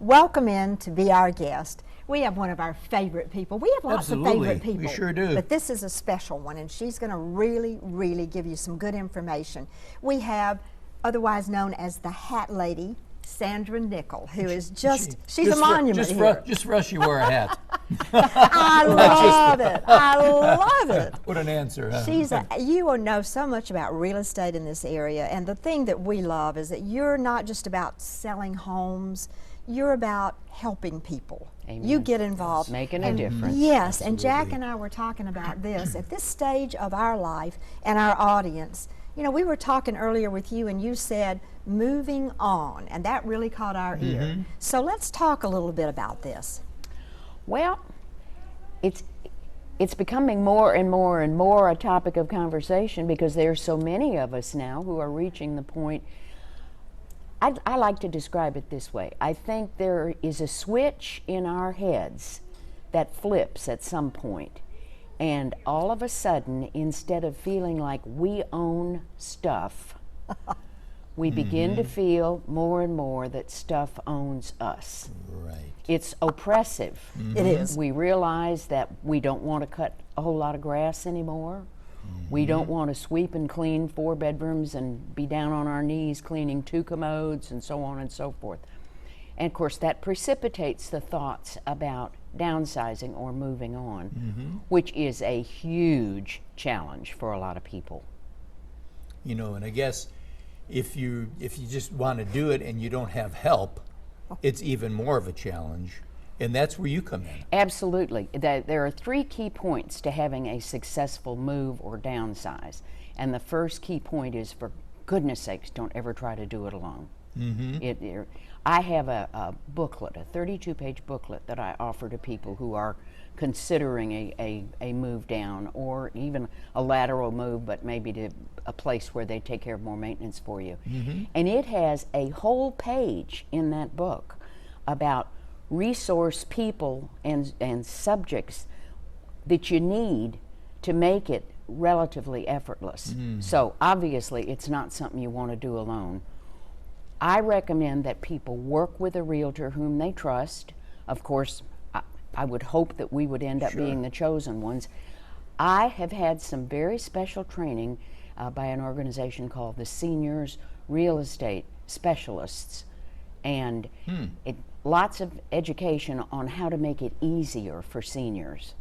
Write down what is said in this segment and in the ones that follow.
welcome in to be our guest. We have one of our favorite people. We have lots of favorite people. We sure do. But this is a special one, and she's going to really give you some good information. We have, otherwise known as the Hat Lady, Sandra Nickel, who is she's a monument here. Just for us, you wear a hat. I love it. I love it. What an answer, huh? You will know so much about real estate in this area, and the thing that we love is that you're not just about selling homes, you're about helping people. Amen. You get involved. Making a difference. Yes, Absolutely. and Jack and I were talking about this. At this stage of our life and our audience, you know, we were talking earlier with you and you said moving on, and that really caught our ear. So let's talk a little bit about this. Well, it's becoming more and more a topic of conversation because there are so many of us now who are reaching the point. I like to describe it this way. I think there is a switch in our heads that flips at some point, and all of a sudden, instead of feeling like we own stuff, we begin to feel more and more that stuff owns us. Right. It's oppressive. It is. We realize that we don't want to cut a whole lot of grass anymore. We don't want to sweep and clean 4 bedrooms and be down on our knees cleaning 2 commodes and so on and so forth. And of course that precipitates the thoughts about downsizing or moving on, which is a huge challenge for a lot of people. You know, and I guess if you just want to do it and you don't have help, it's even more of a challenge. And that's where you come in. Absolutely. There are 3 key points to having a successful move or downsize. And the first key point is, for goodness sakes, don't ever try to do it alone. I have a booklet, a 32-page booklet that I offer to people who are considering a move down, or even a lateral move, but maybe to a place where they take care of more maintenance for you. And it has a whole page in that book about resource people and subjects that you need to make it relatively effortless. So obviously it's not something you want to do alone. I recommend that people work with a realtor whom they trust. Of course, I would hope that we would end up being the chosen ones. I have had some very special training by an organization called the Seniors Real Estate Specialists, and lots of education on how to make it easier for seniors.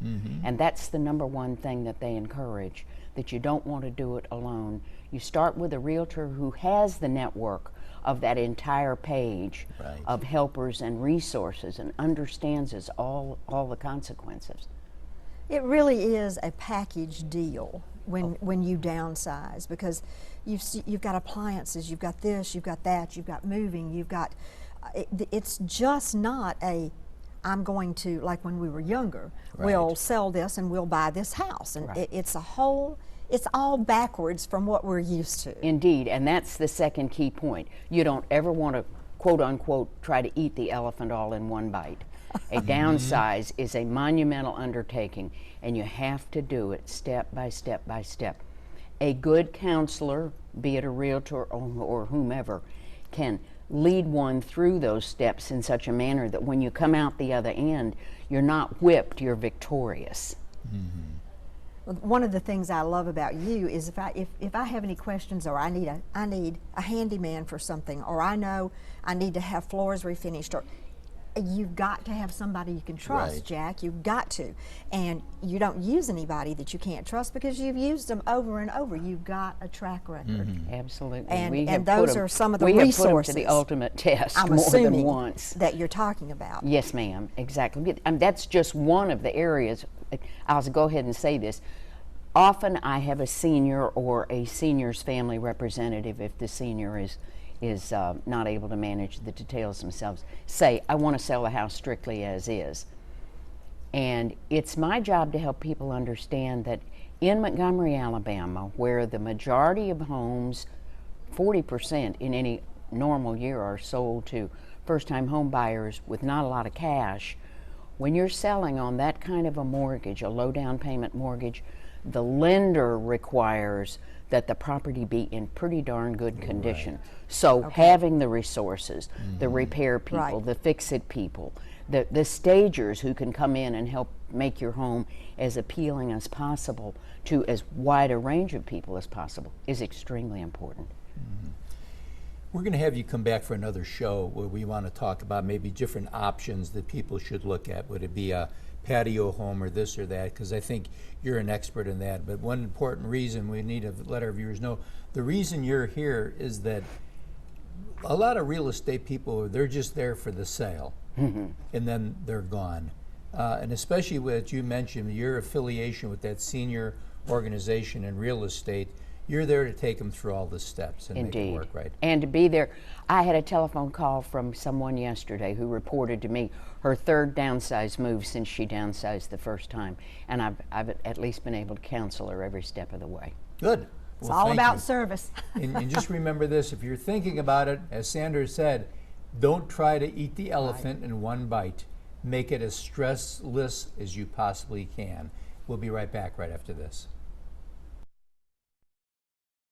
And that's the #1 thing that they encourage, that you don't want to do it alone. You start with a realtor who has the network of that entire page of helpers and resources and understands all the consequences. It really is a package deal when you downsize, because you've got appliances, you've got this, you've got that, you've got moving, you've got it's just not I'm going to, like when we were younger, we'll sell this and we'll buy this house, and it's all backwards from what we're used to. Indeed, and that's the second key point. You don't ever want to, quote unquote, try to eat the elephant all in one bite. A downsize is a monumental undertaking, and you have to do it step by step by step. A good counselor, be it a realtor or whomever, can lead one through those steps in such a manner that when you come out the other end, you're not whipped, you're victorious. One of the things I love about you is if I have any questions, or I need a handyman for something, or I know I need to have floors refinished, or you've got to have somebody you can trust, Jack. You've got to. And you don't use anybody that you can't trust because you've used them over and over. You've got a track record. Absolutely. And those are some of the resources. We have put them to the ultimate test I'm more assuming than once. That you're talking about. Yes, ma'am. Exactly. And that's just one of the areas. I'll go ahead and say this. Often I have a senior or a senior's family representative, if the senior is not able to manage the details themselves, say, I want to sell the house strictly as is. And it's my job to help people understand that in Montgomery, Alabama, where the majority of homes, 40% in any normal year, are sold to first-time home buyers with not a lot of cash, when you're selling on that kind of a mortgage, a low down payment mortgage, the lender requires that the property be in pretty darn good condition. So having the resources, the repair people, the fix-it people, the stagers who can come in and help make your home as appealing as possible to as wide a range of people as possible is extremely important. We're going to have you come back for another show where we want to talk about maybe different options that people should look at. Would it be a patio home or this or that? Because I think you're an expert in that. But one important reason we need to let our viewers know, the reason you're here is that a lot of real estate people, they're just there for the sale, and then they're gone. And especially what you mentioned, your affiliation with that senior organization in real estate, you're there to take them through all the steps and make it work right. And to be there. I had a telephone call from someone yesterday who reported to me her third downsize move since she downsized the first time. And I've at least been able to counsel her every step of the way. Good. It's Well, all thank about you. service. And just remember this, if you're thinking about it, as Sandra said, don't try to eat the elephant in one bite. Make it as stressless as you possibly can. We'll be right back right after this.